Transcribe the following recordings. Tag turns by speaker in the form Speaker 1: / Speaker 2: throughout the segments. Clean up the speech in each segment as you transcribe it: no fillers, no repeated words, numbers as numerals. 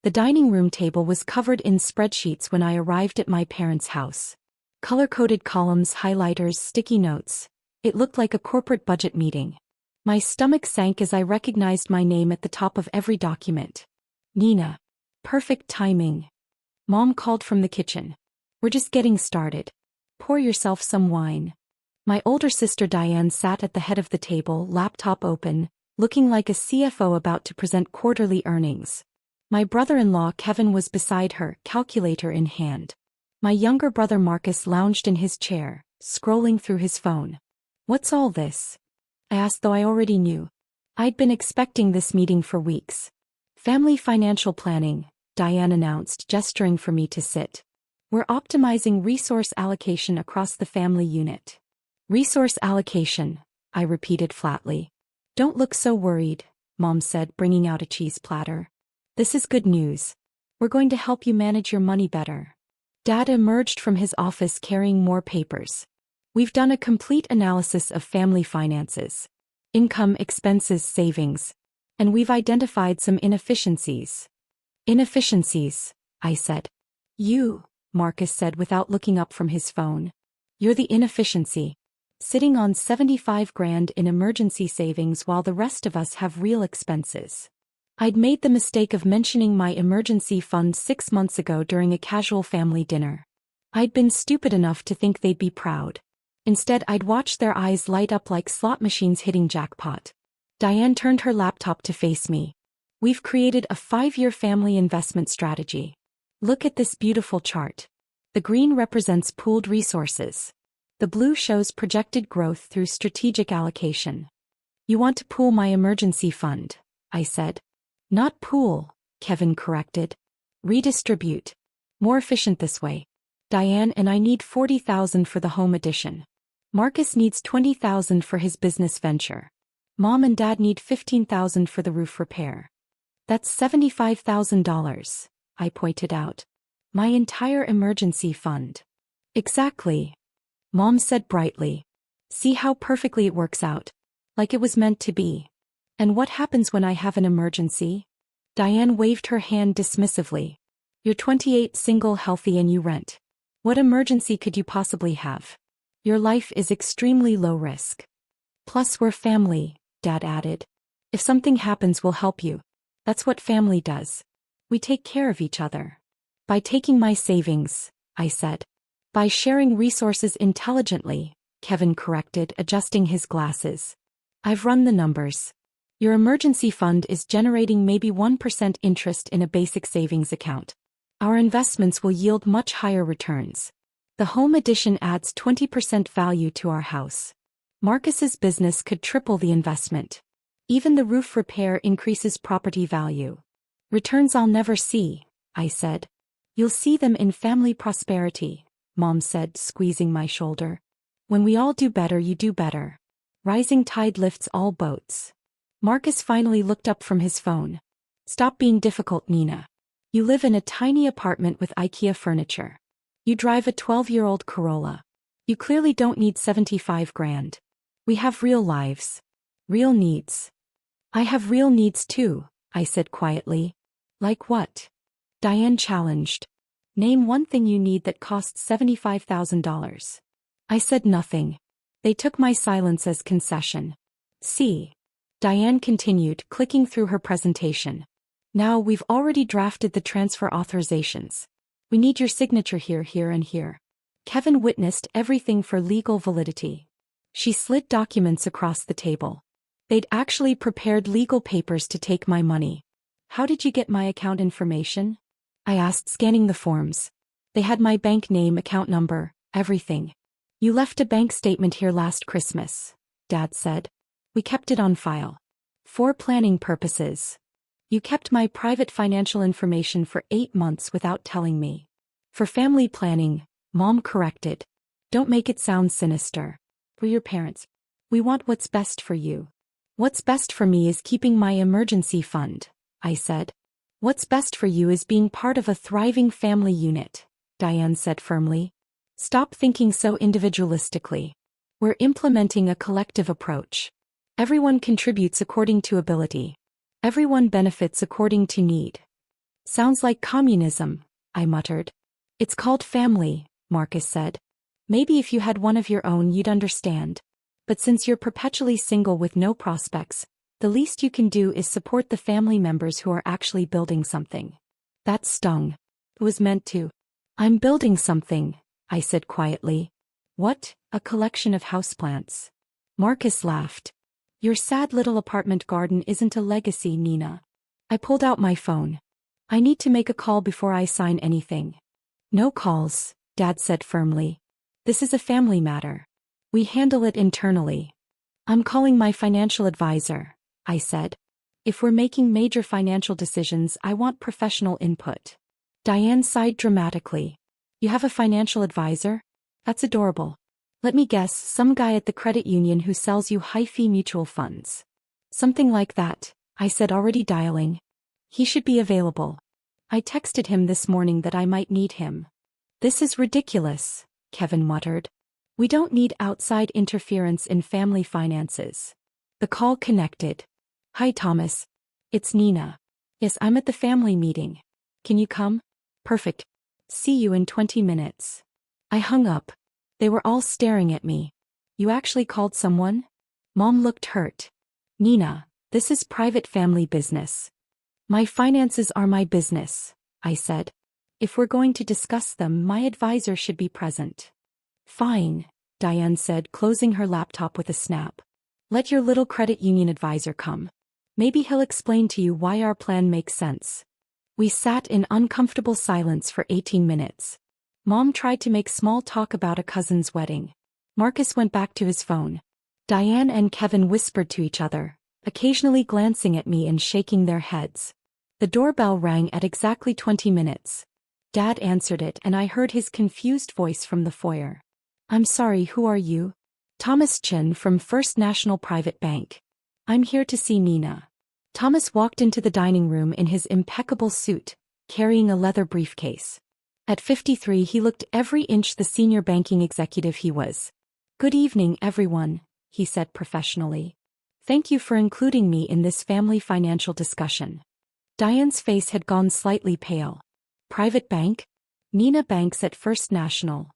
Speaker 1: The dining room table was covered in spreadsheets when I arrived at my parents' house. Color-coded columns, highlighters, sticky notes. It looked like a corporate budget meeting. My stomach sank as I recognized my name at the top of every document. Nina. Perfect timing. Mom called from the kitchen. We're just getting started. Pour yourself some wine. My older sister Diane sat at the head of the table, laptop open, looking like a CFO about to present quarterly earnings. My brother-in-law Kevin was beside her, calculator in hand. My younger brother Marcus lounged in his chair, scrolling through his phone. What's all this? I asked, though I already knew. I'd been expecting this meeting for weeks. Family financial planning, Diane announced, gesturing for me to sit. We're optimizing resource allocation across the family unit. Resource allocation, I repeated flatly. Don't look so worried, Mom said, bringing out a cheese platter. This is good news. We're going to help you manage your money better. Dad emerged from his office carrying more papers. We've done a complete analysis of family finances. Income, expenses, savings. And we've identified some inefficiencies. Inefficiencies, I said. You, Marcus said without looking up from his phone. You're the inefficiency. Sitting on 75 grand in emergency savings while the rest of us have real expenses. I'd made the mistake of mentioning my emergency fund 6 months ago during a casual family dinner. I'd been stupid enough to think they'd be proud. Instead, I'd watched their eyes light up like slot machines hitting jackpot. Diane turned her laptop to face me. We've created a 5-year family investment strategy. Look at this beautiful chart. The green represents pooled resources. The blue shows projected growth through strategic allocation. You want to pool my emergency fund, I said. Not pool, Kevin corrected. Redistribute. More efficient this way. Diane and I need $40,000 for the home addition. Marcus needs $20,000 for his business venture. Mom and Dad need $15,000 for the roof repair. That's $75,000, I pointed out. My entire emergency fund. Exactly. Mom said brightly. See how perfectly it works out. Like it was meant to be. And what happens when I have an emergency? Diane waved her hand dismissively. You're 28, single, healthy, and you rent. What emergency could you possibly have? Your life is extremely low risk. Plus we're family, Dad added. If something happens, we'll help you. That's what family does. We take care of each other. By taking my savings, I said. By sharing resources intelligently, Kevin corrected, adjusting his glasses. I've run the numbers. Your emergency fund is generating maybe 1% interest in a basic savings account. Our investments will yield much higher returns. The home addition adds 20% value to our house. Marcus's business could triple the investment. Even the roof repair increases property value. Returns I'll never see, I said. You'll see them in family prosperity, Mom said, squeezing my shoulder. When we all do better, you do better. Rising tide lifts all boats. Marcus finally looked up from his phone. Stop being difficult, Nina. You live in a tiny apartment with IKEA furniture. You drive a 12-year-old Corolla. You clearly don't need 75 grand. We have real lives. Real needs. I have real needs too, I said quietly. Like what? Diane challenged. Name one thing you need that costs $75,000. I said nothing. They took my silence as concession. See. Diane continued, clicking through her presentation. Now we've already drafted the transfer authorizations. We need your signature here, here, and here. Kevin witnessed everything for legal validity. She slid documents across the table. They'd actually prepared legal papers to take my money. How did you get my account information? I asked, scanning the forms. They had my bank name, account number, everything. You left a bank statement here last Christmas, Dad said. We kept it on file. For planning purposes. You kept my private financial information for 8 months without telling me. For family planning, Mom corrected. Don't make it sound sinister. We're your parents. We want what's best for you. What's best for me is keeping my emergency fund, I said. What's best for you is being part of a thriving family unit, Diane said firmly. Stop thinking so individualistically. We're implementing a collective approach. Everyone contributes according to ability. Everyone benefits according to need. Sounds like communism, I muttered. It's called family, Marcus said. Maybe if you had one of your own you'd understand. But since you're perpetually single with no prospects, the least you can do is support the family members who are actually building something. That stung. It was meant to. I'm building something, I said quietly. What? A collection of houseplants. Marcus laughed. Your sad little apartment garden isn't a legacy, Nina. I pulled out my phone. I need to make a call before I sign anything. No calls, Dad said firmly. This is a family matter. We handle it internally. I'm calling my financial advisor, I said. If we're making major financial decisions, I want professional input. Diane sighed dramatically. You have a financial advisor? That's adorable. Let me guess, some guy at the credit union who sells you high-fee mutual funds. Something like that, I said, already dialing. He should be available. I texted him this morning that I might need him. This is ridiculous, Kevin muttered. We don't need outside interference in family finances. The call connected. Hi Thomas. It's Nina. Yes, I'm at the family meeting. Can you come? Perfect. See you in 20 minutes. I hung up. They were all staring at me. You actually called someone? Mom looked hurt. Nina, this is private family business. My finances are my business, I said. If we're going to discuss them, my advisor should be present. Fine, Diane said, closing her laptop with a snap. Let your little credit union advisor come. Maybe he'll explain to you why our plan makes sense. We sat in uncomfortable silence for 18 minutes. Mom tried to make small talk about a cousin's wedding. Marcus went back to his phone. Diane and Kevin whispered to each other, occasionally glancing at me and shaking their heads. The doorbell rang at exactly 20 minutes. Dad answered it and I heard his confused voice from the foyer. I'm sorry, who are you? Thomas Chin from First National Private Bank. I'm here to see Nina. Thomas walked into the dining room in his impeccable suit, carrying a leather briefcase. At 53 he looked every inch the senior banking executive he was. Good evening, everyone, he said professionally. Thank you for including me in this family financial discussion. Diane's face had gone slightly pale. Private bank? Nina banks at First National.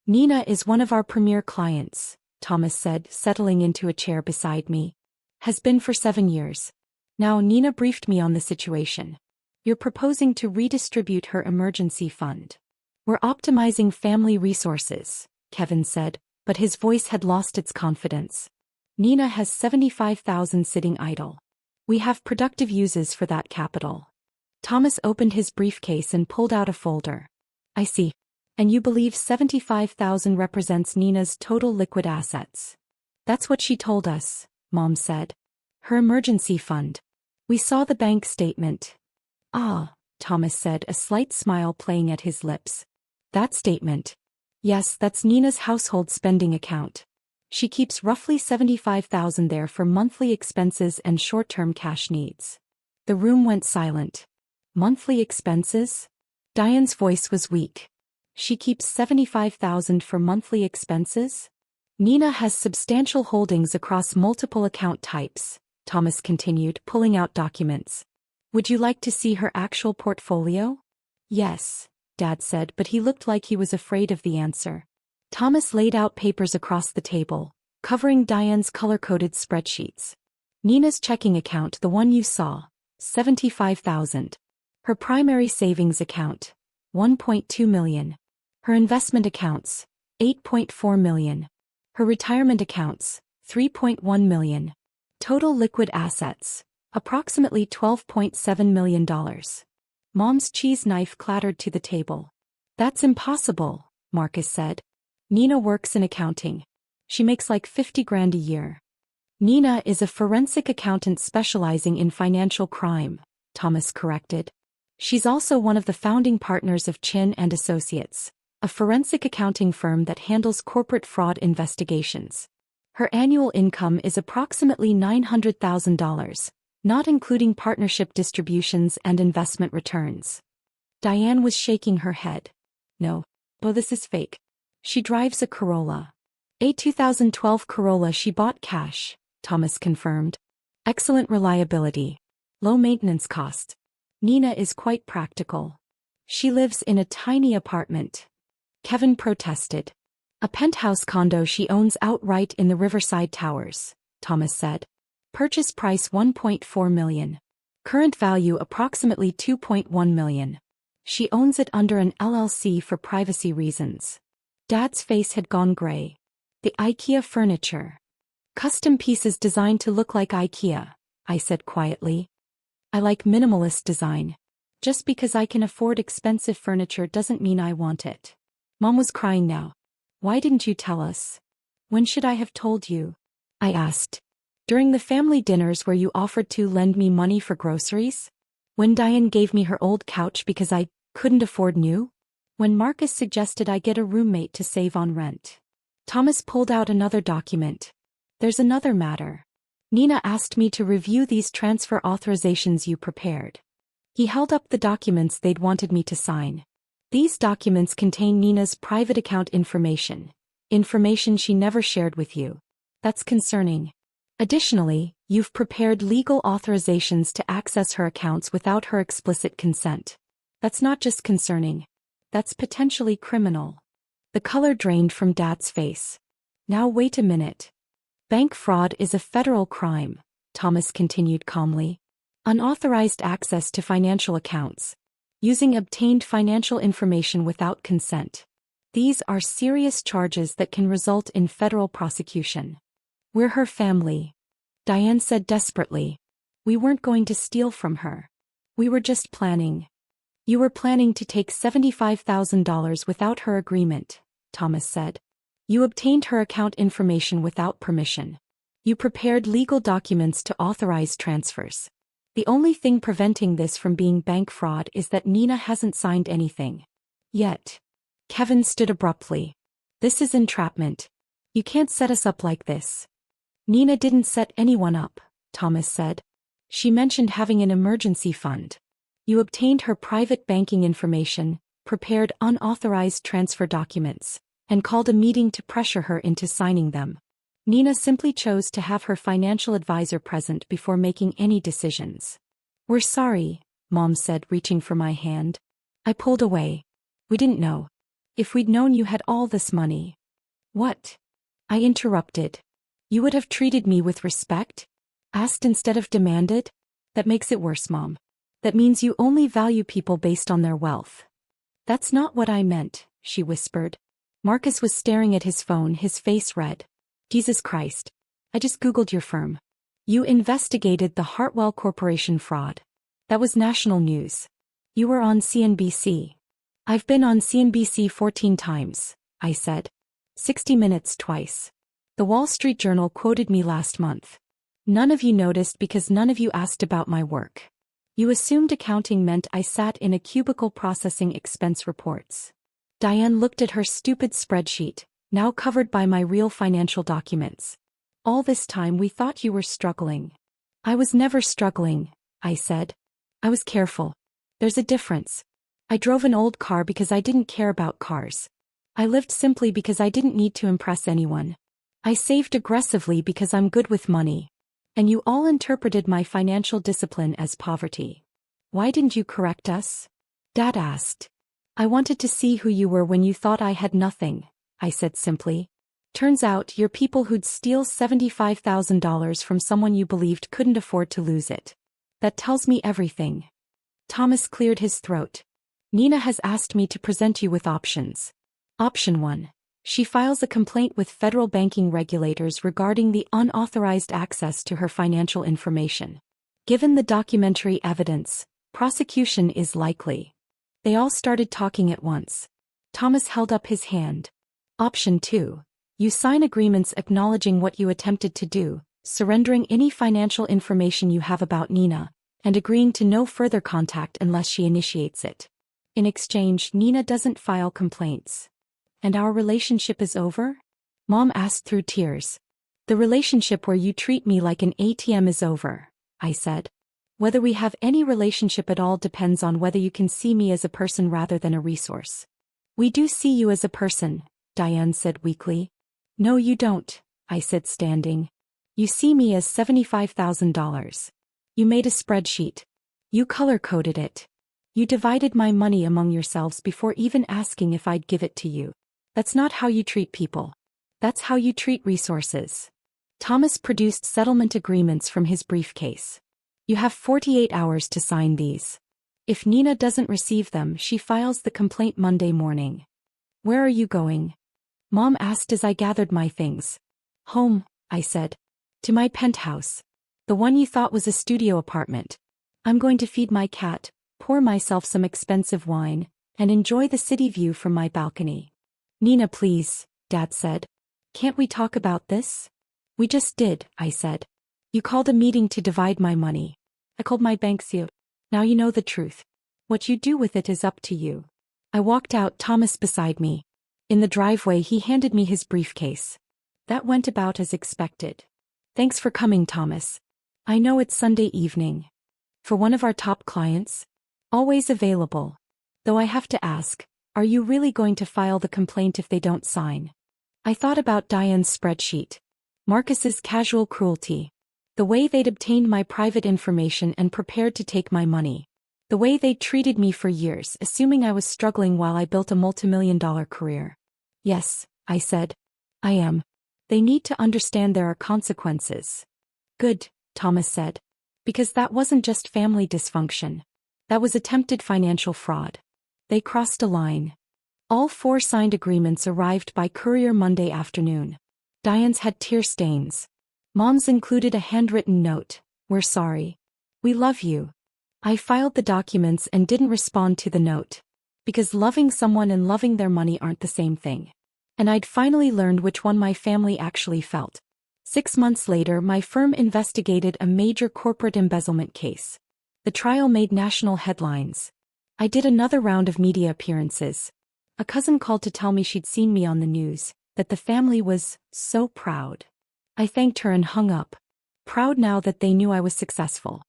Speaker 1: Nina is one of our premier clients, Thomas said, settling into a chair beside me. Has been for 7 years. Now Nina briefed me on the situation. You're proposing to redistribute her emergency fund. We're optimizing family resources, Kevin said, but his voice had lost its confidence. Nina has $75,000 sitting idle. We have productive uses for that capital. Thomas opened his briefcase and pulled out a folder. I see. And you believe $75,000 represents Nina's total liquid assets. That's what she told us, Mom said. Her emergency fund. We saw the bank statement. Ah, Thomas said, a slight smile playing at his lips. That statement. Yes, that's Nina's household spending account. She keeps roughly $75,000 there for monthly expenses and short-term cash needs. The room went silent. Monthly expenses? Diane's voice was weak. She keeps $75,000 for monthly expenses? Nina has substantial holdings across multiple account types, Thomas continued, pulling out documents. Would you like to see her actual portfolio? Yes, Dad said, but he looked like he was afraid of the answer. Thomas laid out papers across the table, covering Diane's color-coded spreadsheets. Nina's checking account, the one you saw, $75,000. Her primary savings account, $1.2 million. Her investment accounts, $8.4 million. Her retirement accounts, $3.1 million. Total liquid assets, approximately $12.7 million. Mom's cheese knife clattered to the table. That's impossible, Marcus said. Nina works in accounting. She makes like $50,000 a year. Nina is a forensic accountant specializing in financial crime, Thomas corrected. She's also one of the founding partners of Chin and Associates, a forensic accounting firm that handles corporate fraud investigations. Her annual income is approximately $900,000, not including partnership distributions and investment returns. Diane was shaking her head. No. Oh, this is fake. She drives a Corolla. A 2012 Corolla she bought cash, Thomas confirmed. Excellent reliability. Low maintenance cost. Nina is quite practical. She lives in a tiny apartment. Kevin protested. A penthouse condo she owns outright in the Riverside Towers, Thomas said. Purchase price $1.4 million. Current value approximately $2.1 million. She owns it under an LLC for privacy reasons. Dad's face had gone gray. The IKEA furniture. Custom pieces designed to look like IKEA, I said quietly. I like minimalist design. Just because I can afford expensive furniture doesn't mean I want it. Mom was crying now. Why didn't you tell us? When should I have told you? I asked. During the family dinners where you offered to lend me money for groceries? When Diane gave me her old couch because I couldn't afford new? When Marcus suggested I get a roommate to save on rent? Thomas pulled out another document. There's another matter. Nina asked me to review these transfer authorizations you prepared. He held up the documents they'd wanted me to sign. These documents contain Nina's private account information she never shared with you. That's concerning. Additionally, you've prepared legal authorizations to access her accounts without her explicit consent. That's not just concerning. That's potentially criminal. The color drained from Dad's face. Now wait a minute. Bank fraud is a federal crime, Thomas continued calmly. Unauthorized access to financial accounts. Using obtained financial information without consent. These are serious charges that can result in federal prosecution. We're her family. Diane said desperately. We weren't going to steal from her. We were just planning. You were planning to take $75,000 without her agreement, Thomas said. You obtained her account information without permission. You prepared legal documents to authorize transfers. The only thing preventing this from being bank fraud is that Nina hasn't signed anything. Yet. Kevin stood abruptly. This is entrapment. You can't set us up like this. Nina didn't set anyone up, Thomas said. She mentioned having an emergency fund. You obtained her private banking information, prepared unauthorized transfer documents, and called a meeting to pressure her into signing them. Nina simply chose to have her financial advisor present before making any decisions. We're sorry, Mom said, reaching for my hand. I pulled away. We didn't know. If we'd known you had all this money. What? I interrupted. You would have treated me with respect? Asked instead of demanded? That makes it worse, Mom. That means you only value people based on their wealth. That's not what I meant, she whispered. Marcus was staring at his phone, his face red. Jesus Christ. I just Googled your firm. You investigated the Hartwell Corporation fraud. That was national news. You were on CNBC. I've been on CNBC 14 times, I said. 60 Minutes twice. The Wall Street Journal quoted me last month. None of you noticed because none of you asked about my work. You assumed accounting meant I sat in a cubicle processing expense reports. Diane looked at her stupid spreadsheet, now covered by my real financial documents. All this time we thought you were struggling. I was never struggling, I said. I was careful. There's a difference. I drove an old car because I didn't care about cars. I lived simply because I didn't need to impress anyone. I saved aggressively because I'm good with money. And you all interpreted my financial discipline as poverty. Why didn't you correct us? Dad asked. I wanted to see who you were when you thought I had nothing, I said simply. Turns out you're people who'd steal $75,000 from someone you believed couldn't afford to lose it. That tells me everything. Thomas cleared his throat. Nina has asked me to present you with options. Option 1. She files a complaint with federal banking regulators regarding the unauthorized access to her financial information. Given the documentary evidence, prosecution is likely. They all started talking at once. Thomas held up his hand. Option 2. You sign agreements acknowledging what you attempted to do, surrendering any financial information you have about Nina, and agreeing to no further contact unless she initiates it. In exchange, Nina doesn't file complaints. And our relationship is over? Mom asked through tears. The relationship where you treat me like an ATM is over, I said. Whether we have any relationship at all depends on whether you can see me as a person rather than a resource. We do see you as a person, Diane said weakly. No, you don't, I said standing. You see me as $75,000. You made a spreadsheet. You color-coded it. You divided my money among yourselves before even asking if I'd give it to you. That's not how you treat people. That's how you treat resources. Thomas produced settlement agreements from his briefcase. You have 48 hours to sign these. If Nina doesn't receive them, she files the complaint Monday morning. Where are you going? Mom asked as I gathered my things. Home, I said. To my penthouse. The one you thought was a studio apartment. I'm going to feed my cat, pour myself some expensive wine, and enjoy the city view from my balcony. Nina, please, Dad said. Can't we talk about this? We just did, I said. You called a meeting to divide my money. I called my banks you. Now you know the truth. What you do with it is up to you. I walked out, Thomas beside me. In the driveway he handed me his briefcase. That went about as expected. Thanks for coming, Thomas. I know it's Sunday evening. For one of our top clients? Always available. Though I have to ask, are you really going to file the complaint if they don't sign? I thought about Diane's spreadsheet. Marcus's casual cruelty. The way they'd obtained my private information and prepared to take my money. The way they'd treated me for years, assuming I was struggling while I built a multimillion-dollar career. Yes, I said. I am. They need to understand there are consequences. Good, Thomas said. Because that wasn't just family dysfunction. That was attempted financial fraud. They crossed a line. All 4 signed agreements arrived by courier Monday afternoon. Diane's had tear stains. Mom's included a handwritten note. We're sorry. We love you. I filed the documents and didn't respond to the note. Because loving someone and loving their money aren't the same thing. And I'd finally learned which one my family actually felt. 6 months later, my firm investigated a major corporate embezzlement case. The trial made national headlines. I did another round of media appearances. A cousin called to tell me she'd seen me on the news, that the family was so proud. I thanked her and hung up. Proud now that they knew I was successful.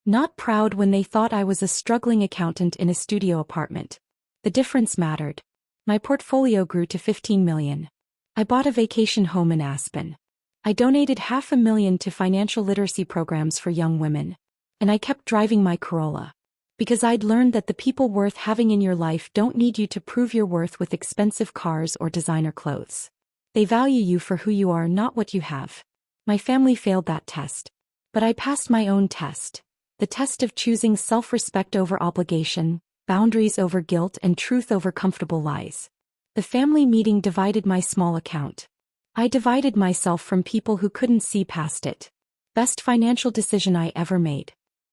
Speaker 1: Not proud when they thought I was a struggling accountant in a studio apartment. The difference mattered. My portfolio grew to $15 million. I bought a vacation home in Aspen. I donated $500,000 to financial literacy programs for young women. And I kept driving my Corolla. Because I'd learned that the people worth having in your life don't need you to prove your worth with expensive cars or designer clothes. They value you for who you are, not what you have. My family failed that test. But I passed my own test. The test of choosing self-respect over obligation, boundaries over guilt, and truth over comfortable lies. The family meeting divided my small account. I divided myself from people who couldn't see past it. Best financial decision I ever made.